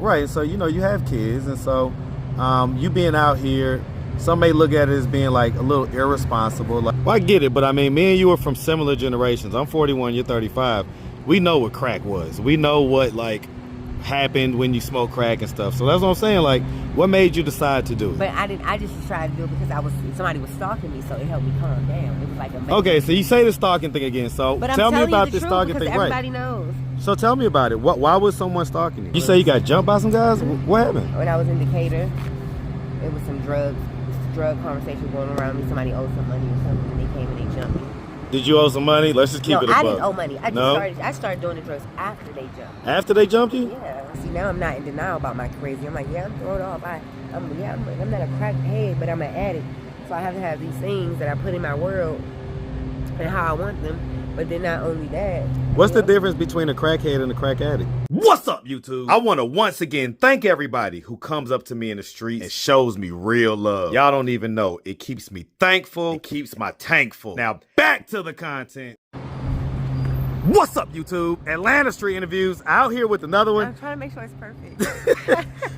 right. So, you know, you have kids, and so you being out here, some may look at it as being like a little irresponsible. Like, well, I get it, but I mean, me and you are from similar generations. I'm 41, you're 35. We know what crack was. We know what like happened when you smoke crack and stuff. So that's what I'm saying. Like, what made you decide to do it? But I just tried to do it because somebody was stalking me, so it helped me calm down. It was like a okay. So you say the stalking thing again. So but tell me about this stalking thing. Everybody right. knows. So tell me about it. Why was someone stalking you? You say you got jumped by some guys? What happened? When I was in Decatur, it was some drug conversation going around me. Somebody owed some money or something, and they came and they jumped me. Did you owe some money? Let's just keep it a buck. I didn't owe money. I started doing the drugs after they jumped. After they jumped you? Yeah. See, now I'm not in denial about my crazy. I'm like, yeah, I'm thrown off. I'm not a crackhead, but I'm an addict. So I have to have these things that I put in my world and how I want them. But then not only that. What's the difference between a crackhead and a crack addict? What's up, YouTube? I want to once again thank everybody who comes up to me in the street and shows me real love. Y'all don't even know. It keeps me thankful. It keeps my tank full. Now back to the content. What's up, YouTube? Atlanta Street Interviews out here with another one. I'm trying to make sure it's perfect.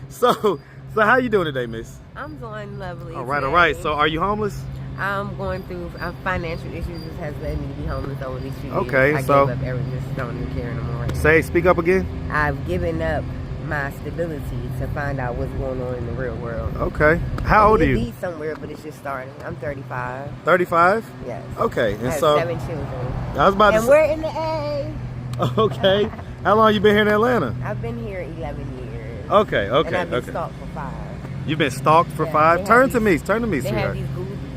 So how you doing today, miss? I'm doing lovely. All right. So are you homeless? I'm going through financial issues. This has led me to be homeless over these few years. Okay, I gave up everything. Just don't even care anymore. Right Speak up again. I've given up my stability to find out what's going on in the real world. Okay. How old are you? It leads somewhere, but it's just starting. I'm 35. 35? Yes. Okay. I have 7 children. I was about to say. And we're in the A. Okay. How long you been here in Atlanta? I've been here 11 years. Okay. And I've been stalked for 5. You've been stalked for 5? Turn to me, They sweetheart. have these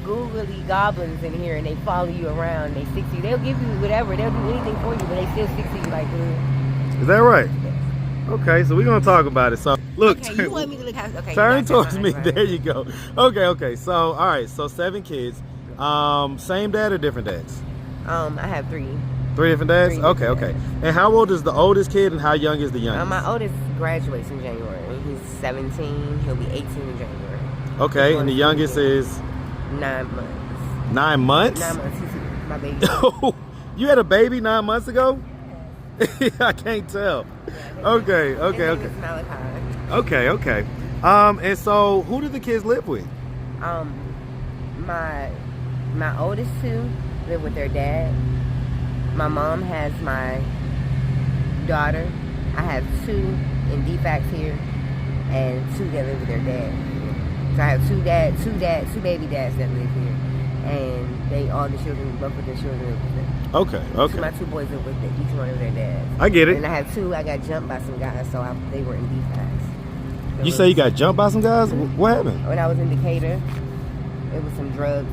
googly goblins in here, and they follow you around. They stick to you. They'll give you whatever. They'll do anything for you, but they still stick to you like glue. Is that right? Yes. Okay, so we're gonna talk about it. So look, okay, you want me to look how, okay, turn towards me. Right. There you go. Okay. So all right, so 7 kids. Same dad or different dads? I have 3. 3 different dads? Okay. And how old is the oldest kid and how young is the youngest? My oldest graduates in January. He's 17. He'll be 18 in January. Okay, and the youngest is 9 months. 9 months? 9 months. He's my baby. You had a baby 9 months ago? I can't tell. Yeah, Okay. Okay. And so who do the kids live with? My oldest 2 live with their dad. My mom has my daughter. I have 2 in defects here, and 2 that live with their dad. So I have 2 baby dads that live here, and both of the children live with them. Okay. So my 2 boys live with each one of their dads. I get it. And I have 2. I got jumped by some guys, so they were in defects. You say you got jumped by some guys? What happened? When I was in Decatur, it was some drug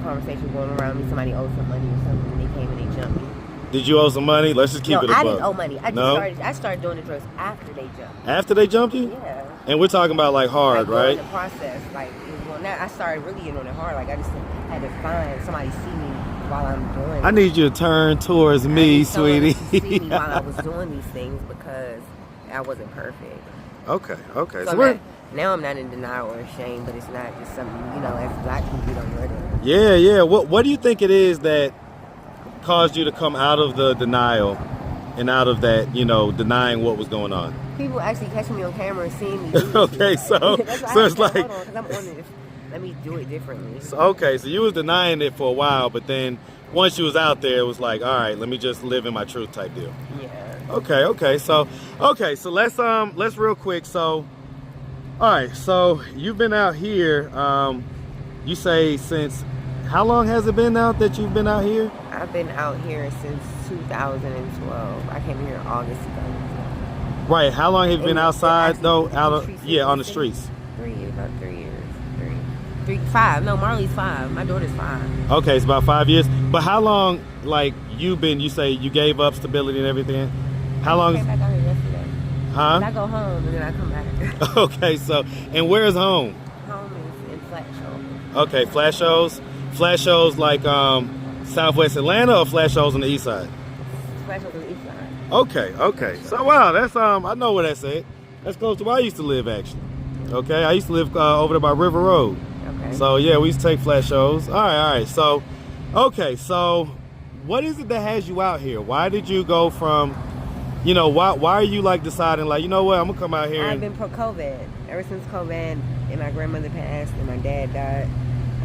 conversation going around me. Somebody owed some money or something, and they came and they jumped me. Did you owe some money? Let's just keep it a buck. I didn't owe money. I started doing the drugs after they jumped. After they jumped you? Yeah. And we're talking about like hard, like, right? The process, like, I started really getting on it hard. Like, I just had to find somebody to see me while I'm doing it. I need you to turn towards me, sweetie. To see me while I was doing these things because I wasn't perfect. Okay. So now I'm not in denial or shame, but it's not just something, as black people, we don't know that. Yeah. What do you think it is that caused you to come out of the denial and out of that, denying what was going on? People actually catching me on camera and seeing me. Okay, so it's like, hold on, 'cause I'm on this. Let me do it differently. So you was denying it for a while, but then once you was out there, it was like, all right, let me just live in my truth type deal. Yeah. Okay. So let's real quick. So, all right. So you've been out here. You say since how long has it been now that you've been out here? I've been out here since 2012. I came here in August 2012. Right. How long have you been outside though? On the streets. 3 years. About 3 years. 5. No, Marley's 5. My daughter's 5. Okay, it's about 5 years. But how long, you say you gave up stability and everything? How long? I came back out here yesterday. Huh? I go home and then I come back. Okay, and where's home? Home is in Flat Show. Okay, flash shows. Flash shows like Southwest Atlanta or flash shows on the east side? Flash shows on the east side. Okay. So wow, that's I know where that's at. That's close to where I used to live actually. Okay, I used to live over there by River Road. Okay. So yeah, we used to take flash shows. All right. So what is it that has you out here? Why did you go from you know, why are you like deciding like, you know what, I'm gonna come out here? I've been pro-COVID. Ever since COVID and my grandmother passed and my dad died,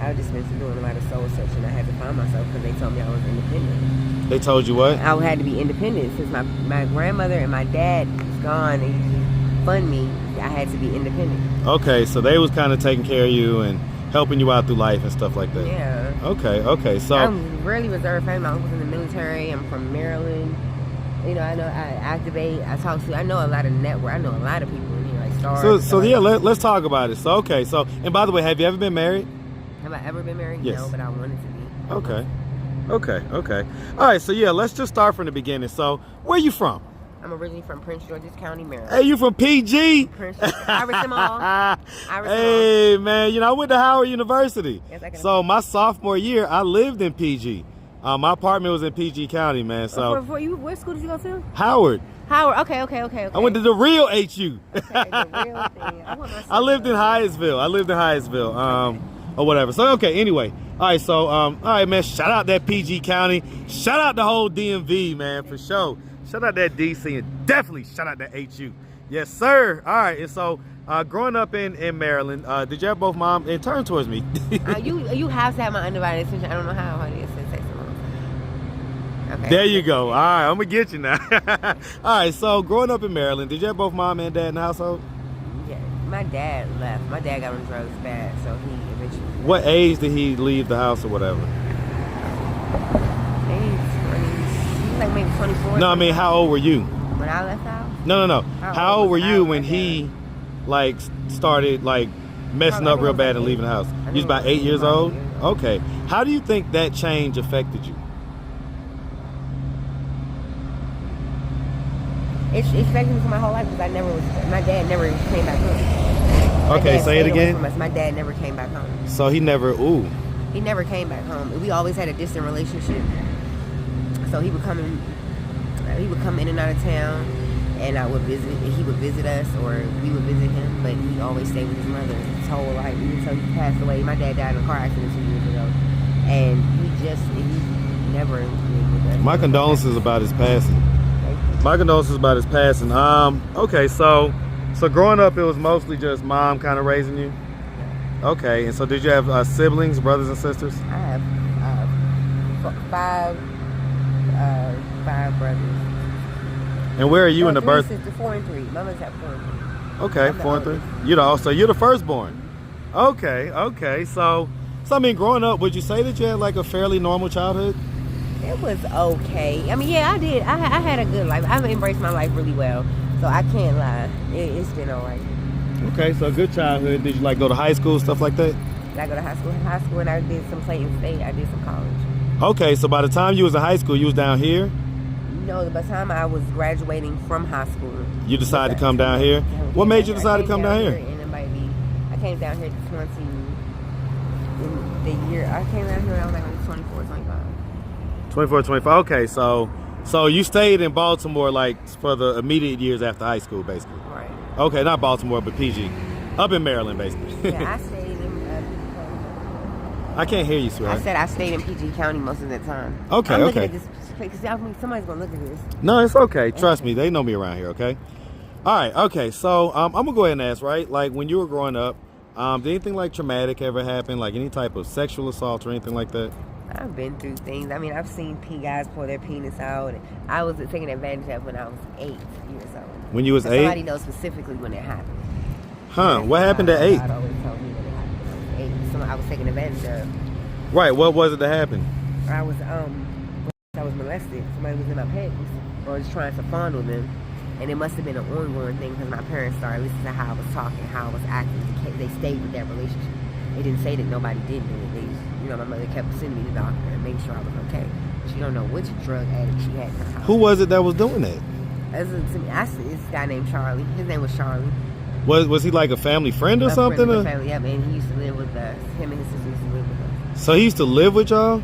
I've just been doing a lot of soul searching. I had to find myself because they told me I was independent. They told you what? I had to be independent since my grandmother and my dad was gone and he fund me. I had to be independent. Okay, so they was kind of taking care of you and helping you out through life and stuff like that. Yeah. Okay. So I'm really reserved family. My uncle's in the military. I'm from Maryland. You know, I know I activate. I talk to. I know a lot of network. I know a lot of people in here, like stars. So yeah, let's talk about it. So okay, so and by the way, have you ever been married? Have I ever been married? Yes. No, but I wanted to be. Okay. All right, so yeah, let's just start from the beginning. So where you from? I'm originally from Prince George's County, Maryland. Hey, you from PG? Prince George. Iverson Mall. Hey, man, you know, I went to Howard University. Yes, so my sophomore year, I lived in PG. My apartment was in PG County, man. So what school did you go to? Howard. Okay. I went to the real HU. Okay, the real thing. I lived in Hyattsville. Or whatever. So okay, anyway. All right, so all right, man. Shout out that PG County. Shout out the whole DMV, man, for sure. Shout out that DC and definitely shout out that HU. Yes, sir. All right, and so growing up in Maryland, did you have both mom and turn towards me? You have to have my undivided attention. I don't know how honey it takes so long. Okay. There you go. All right, I'm gonna get you now. All right, so growing up in Maryland, did you have both mom and dad in the household? Yeah, my dad left. My dad got on drugs bad, so he eventually. What age did he leave the house or whatever? Like maybe 24. No, I mean, how old were you? When I left the house? No. How old were you when he, like, started, like, messing up real bad and leaving the house? You was about 8 years old? Okay. How do you think that change affected you? It affected me for my whole life because my dad never came back home. Okay, say it again. My dad never came back home. So he never came back home. We always had a distant relationship. So he would come in and out of town, and he would visit us, or we would visit him. But he always stayed with his mother his whole life, even until he passed away. My dad died in a car accident 2 years ago, and he never lived with us. My condolences about his passing. Okay, so growing up, it was mostly just mom kind of raising you. Yeah. Okay, and so did you have siblings, brothers and sisters? I have five brothers. And where are you in the birth? Sisters, 4 and 3. Mama's at 4 and 3. Okay, 4 and 3. So you're the firstborn. Okay. So I mean, growing up, would you say that you had like a fairly normal childhood? It was okay. I mean, yeah, I did. I had a good life. I've embraced my life really well, so I can't lie. It's been alright. Okay, so a good childhood. Did you like go to high school, stuff like that? I go to high school, and I did some Clayton State. I did some college. Okay, so by the time you was in high school, you was down here? No, by the time I was graduating from high school. You decided to come down here? What made you decide to come down here? I came down here in the year. I came down here when I was like 24, 25. 24, 25. Okay, so you stayed in Baltimore like for the immediate years after high school, basically. Right. Okay, not Baltimore, but PG. Up in Maryland, basically. Yeah, I stayed in I can't hear you, sweetheart. I said I stayed in PG County most of the time. Okay, I'm looking at this because somebody's going to look at this. No, it's okay. Trust me. They know me around here, okay? All right, okay. So I'm going to go ahead and ask, right? Like when you were growing up, did anything like traumatic ever happen? Like any type of sexual assault or anything like that? I've been through things. I mean, I've seen guys pull their penis out. I was taken advantage of when I was 8 years old. When you was 8? Somebody knows specifically when it happened. Huh? What happened at 8? God always told me when it happened. I was 8. I was taken advantage of. Right. What was it that happened? I was molested. Somebody was in my pants or was trying to fondle them, and it must have been an ongoing thing because my parents started listening to how I was talking, how I was acting. They stayed with that relationship. They didn't say that nobody did do it. My mother kept sending me to the doctor and making sure I was okay. She don't know which drug addict she had in her house. Who was it that was doing that? It's this guy named Charlie. His name was Charlie. Was he like a family friend or something? Friend of the family, yeah, and he used to live with us. Him and his sister used to live with us. So he used to live with y'all?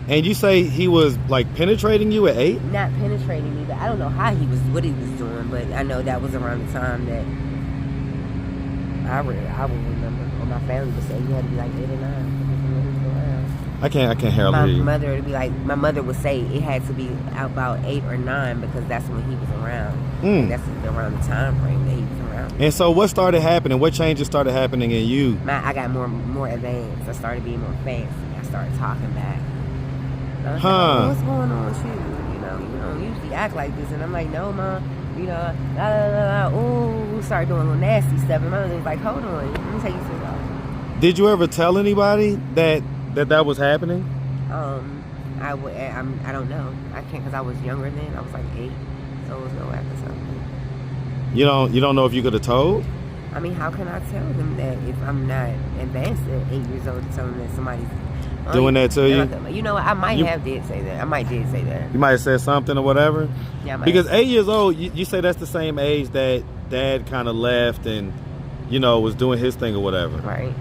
And you say he was like penetrating you at 8? Not penetrating me, but I don't know what he was doing, but I know that was around the time that I would remember, or my family would say you had to be like 8 or 9. I can't hardly My hear you. mother would be like, my mother would say it had to be about 8 or 9 because that's when he was around. Mm. That's around the time frame that he was around. And so what started happening? What changes started happening in you? I got more advanced. I started being more fancy. I started talking back. I was like, oh, what's going on with you? You know, you don't usually act like this. And I'm like, no, Mom. You know, ooh, started doing little nasty stuff. And my mother was like, hold on, let me take you to the doctor. Did you ever tell anybody that was happening? I don't know. I can't because I was younger then. I was like 8, so it was no after something. You don't know if you could have told? I mean, how can I tell them that if I'm not advanced at 8 years old to tell them that somebody's doing that to you? You know what? I might did say that. I might did say that. You might have said something or whatever? Yeah, because 8 years old, you say that's the same age that Dad kind of left and, you know, was doing his thing or whatever. Right.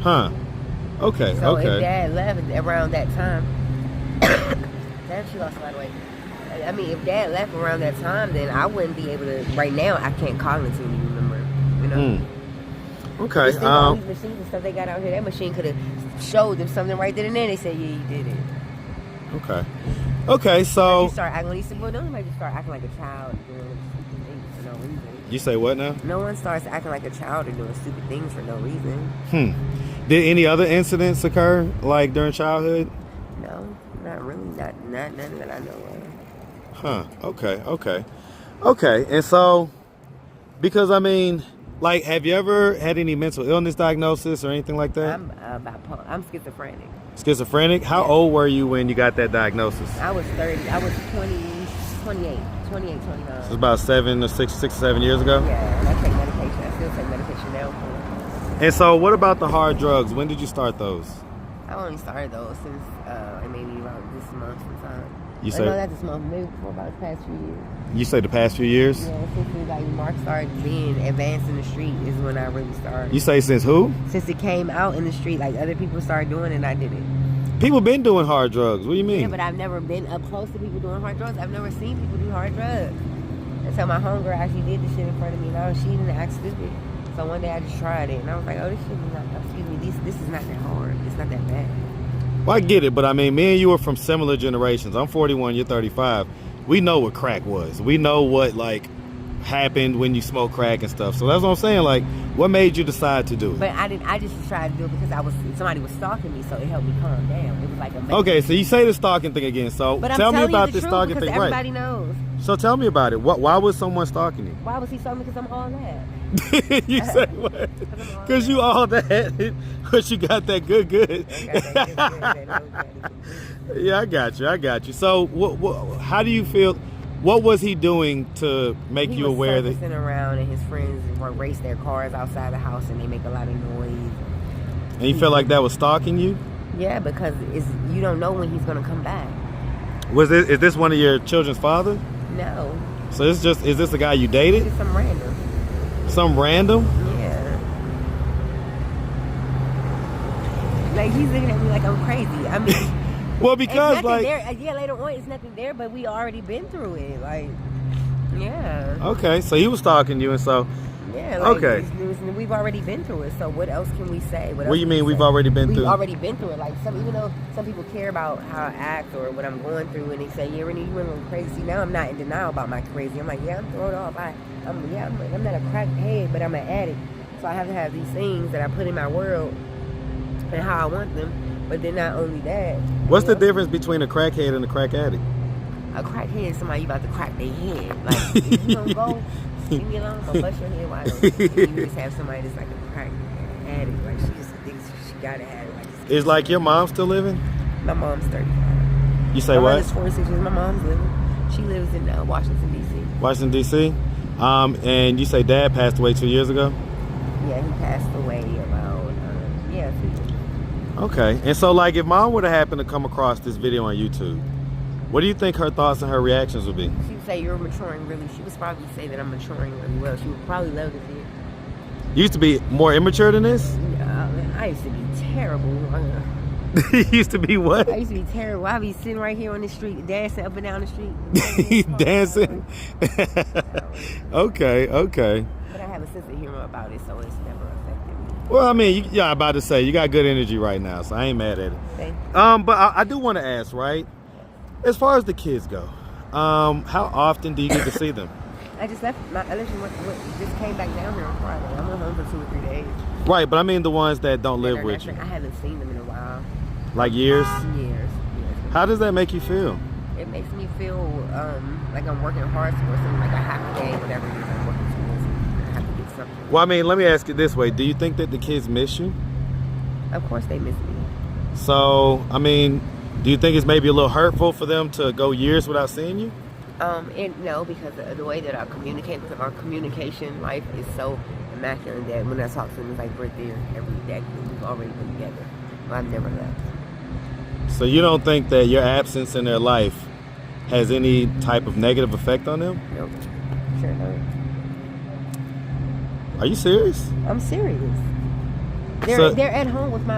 Huh. Okay, so okay. if Dad left around that time, damn, she lost a lot of weight. I mean, if Dad left around that time, then I wouldn't be able to. Right now, I can't cognitively remember. You know. Okay. Just think all these machines and stuff they got out here. That machine could have showed them something right then and there. They said, "Yeah, you did it." Okay. Okay. So you start acting. You said, "Well, nobody just start acting like a child doing stupid things for no reason." You say what now? No one starts acting like a child or doing stupid things for no reason. Did any other incidents occur like during childhood? No, not really. Not none that I know of. Huh. Okay. And so, because I mean, like, have you ever had any mental illness diagnosis or anything like that? I'm bipolar. I'm schizophrenic. Schizophrenic? How old were you when you got that diagnosis? I was 30. I was 28, 29. So it's about 6 or 7 years ago? Yeah, and I take medication. I still take medication now. And so what about the hard drugs? When did you start those? I only started those since maybe around this month sometime. You say? No, not this month. Maybe for about the past few years. You say the past few years? Yeah, since like Mark started being advanced in the street is when I really started. You say since who? Since it came out in the street, like other people started doing it and I did it. People been doing hard drugs. What do you mean? Yeah, but I've never been up close to people doing hard drugs. I've never seen people do hard drugs. Until my homegirl actually did this shit in front of me and she didn't act stupid. So one day I just tried it and I was like, oh, this shit is not, excuse me, this is not that hard. It's not that bad. Well, I get it, but I mean, me and you are from similar generations. I'm 41, you're 35. We know what crack was. We know what, like, happened when you smoke crack and stuff. So that's what I'm saying. Like, what made you decide to do it? But I just tried to do it because somebody was stalking me, so it helped me calm down. It was like a okay, so you say the stalking thing again. So tell me about this stalking thing. Everybody knows. So tell me about it. Why was someone stalking you? Why was he stalking me? Because I'm all that. You say what? Because you all that. Because you got that good. Yeah, I got you. So how do you feel? What was he doing to make you aware that? He was surfacing around and his friends race their cars outside the house and they make a lot of noise. And you feel like that was stalking you? Yeah, because you don't know when he's gonna come back. Is this one of your children's father? No. So is this a guy you dated? It's some random. Some random? Yeah. Like he's looking at me like I'm crazy. I mean. Well, because like there. Yeah, later on it's nothing there, but we already been through it. Like, yeah. Okay, so he was stalking you, and so yeah. Like, okay. We've already been through it. So what else can we say? What do you mean we've already been through? We've already been through it. Like even though some people care about how I act or what I'm going through, and they say, "Yeah, Renee, you went a little crazy." See, now I'm not in denial about my crazy. I'm like, yeah, I'm thrown off. I'm not a crackhead, but I'm an addict. So I have to have these things that I put in my world and how I want them. But then not only that. What's the difference between a crackhead and a crack addict? A crackhead is somebody you about to crack their head. Like, if you don't go, leave me alone, I'm going to bust your head wide open. You just have somebody that's like a crack addict. Like, she just thinks she got to have it. Like, is like your mom still living? My mom's 35. You say my what? My mother's 46 years. My mom's living. She lives in Washington, D.C. Washington, D.C.? And you say dad passed away 2 years ago? Yeah, he passed away about, 2 years ago. Okay, and so like if mom would have happened to come across this video on YouTube, what do you think her thoughts and her reactions would be? She would say you're maturing really. She would probably say that I'm maturing really well. She would probably love to see it. You used to be more immature than this? I used to be terrible. You used to be what? I used to be terrible. I'd be sitting right here on the street, dancing up and down the street. Dancing? Okay. But I have a sense of humor about it, so it's never affected me. Well, I mean, yeah, I'm about to say you got good energy right now, so I ain't mad at it. Thank you. But I do want to ask, right? As far as the kids go, how often do you get to see them? I just left. I just came back down here on Friday. I went home for 2 or 3 days. Right, but I mean the ones that don't live with you. I haven't seen them in a while. Like years? Years. How does that make you feel? It makes me feel like I'm working hard towards something, like I have to gain whatever it is I'm working towards. I have to get something. Well, I mean, let me ask it this way. Do you think that the kids miss you? Of course they miss me. So, I mean, do you think it's maybe a little hurtful for them to go years without seeing you? No, because the way that I communicate, because our communication life is so immaculate that when I talk to them, it's like we're there every day. We've already been together. I've never left. So you don't think that your absence in their life has any type of negative effect on them? Nope. Sure not. Are you serious? I'm serious. They're at home with these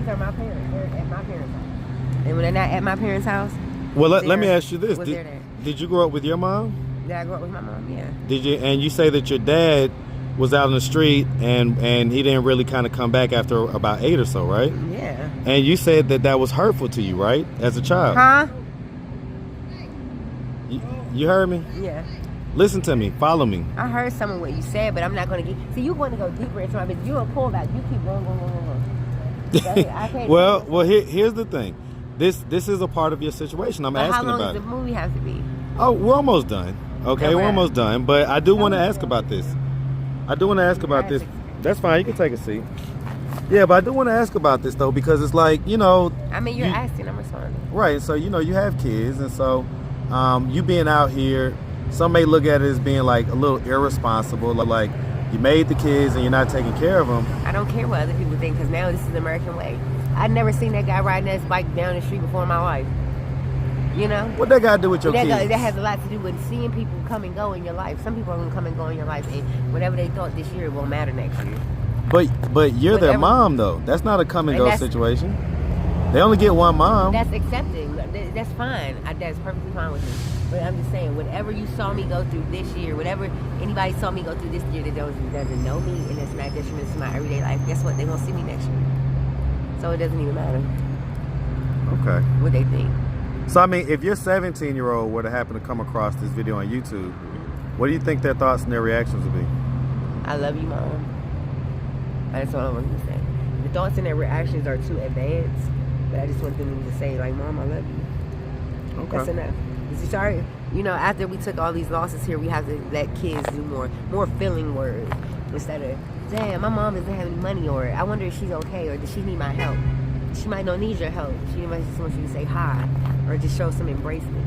are my parents. They're at my parents' house. And when they're not at my parents' house, well, let me ask you this. Did you grow up with your mom? Did I grow up with my mom? Yeah. Did you? And you say that your dad was out on the street and he didn't really kind of come back after about 8 or so, right? Yeah. And you said that was hurtful to you, right? As a child. Huh? You heard me? Yeah. Listen to me. Follow me. I heard some of what you said, but I'm not going to get... See, you want to go deeper into my business. You don't pull back. You keep going. I can't well, here's the thing. This is a part of your situation. I'm asking about it. How long does the movie have to be? Oh, we're almost done. Okay, we're almost done. But I do want to ask about this. That's fine. You can take a seat. Yeah, but I do want to ask about this, though, because it's like, you know... I mean, you're asking. I'm responding. Right. So, you know, you have kids. And so you being out here, some may look at it as being, like, a little irresponsible. Like, you made the kids and you're not taking care of them. I don't care what other people think, because now this is the American way. I'd never seen that guy riding his bike down the street before in my life. You know? What that got to do with your kids? That has a lot to do with seeing people come and go in your life. Some people are going to come and go in your life, and whatever they thought this year won't matter next year. But you're their mom, though. That's not a come and go situation. They only get one mom. That's accepting. That's fine. That's perfectly fine with me. But I'm just saying, whatever you saw me go through this year, whatever anybody saw me go through this year that doesn't know me and it's not detriment to my everyday life, guess what? They won't see me next year. So it doesn't even matter. Okay. What they think. So, I mean, if your 17-year-old were to happen to come across this video on YouTube, what do you think their thoughts and their reactions would be? I love you, Mom. That's all I want to say. The thoughts and their reactions are too advanced, but I just want them to say, like, Mom, I love you. Okay. That's enough. Sorry, you know, after we took all these losses here, we have to let kids do more filling words instead of, damn, my mom doesn't have any money, or I wonder if she's okay, or does she need my help? She might not need your help. She might just want you to say hi, or just show some embracement.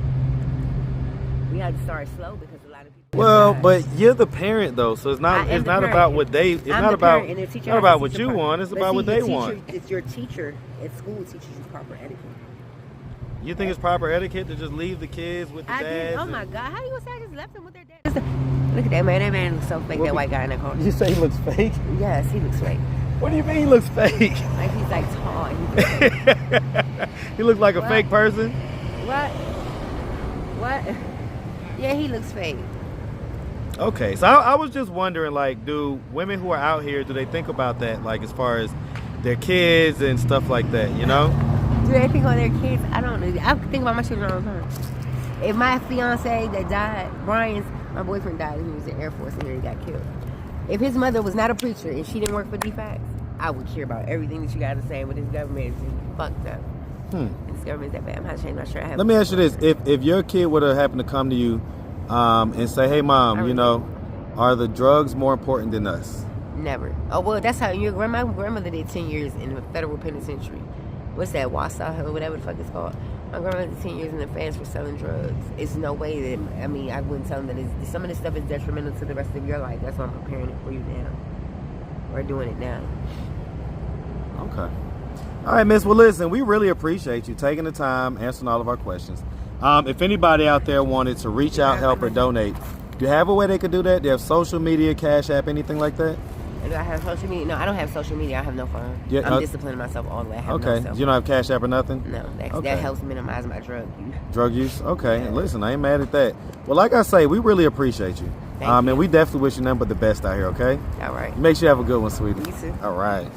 We had to start slow because a lot of people. Well, but you're the parent though, so it's not about what they. It's not about what you want. It's about what they want. It's your teacher at school teaches you proper etiquette. You think it's proper etiquette to just leave the kids with the dads? Oh my God! How do you say I just left them with their dads? Look at that man. That man looks so fake. That white guy in that car. You say he looks fake? Yes, he looks fake. What do you mean he looks fake? Like he's like tall. And he looks like a fake person? What? Yeah, he looks fake. Okay, so I was just wondering, like, do women who are out here, do they think about that, like, as far as their kids and stuff like that, you know? Do they think about their kids? I don't know. I think about my children all the time. If my fiance that died, my boyfriend died, and he was in the Air Force, and then he got killed. If his mother was not a preacher and she didn't work for DFACS, I would care about everything that you got to say, but this government is just fucked up. This government is that bad. I'm not changing my shirt. Let me ask you this. If your kid would have happened to come to you and say, hey, Mom, you know, are the drugs more important than us? Never. Oh, well, that's how my grandmother did 10 years in the federal penitentiary. What's that, Wausau or whatever the fuck it's called. My grandmother did 10 years in the feds for selling drugs. It's no way that, I mean, I wouldn't tell them that some of this stuff is detrimental to the rest of your life. That's why I'm preparing it for you now. We're doing it now. Okay. All right, Miss. Well, listen, we really appreciate you taking the time, answering all of our questions. If anybody out there wanted to reach out, help, or donate, do you have a way they could do that? Do you have social media, Cash App, anything like that? Do I have social media? No, I don't have social media. I have no phone. Yeah, I'm disciplining myself all the way. I have no okay. cell You don't have Cash App or nothing? No, that Okay. helps minimize my drug use. Drug use? Okay. Yeah. Listen, I ain't mad at that. Well, like I say, we really appreciate you. Thank you. And we definitely wish you nothing but the best out here, okay? All right. Make sure you have a good one, sweetie. You too. All right.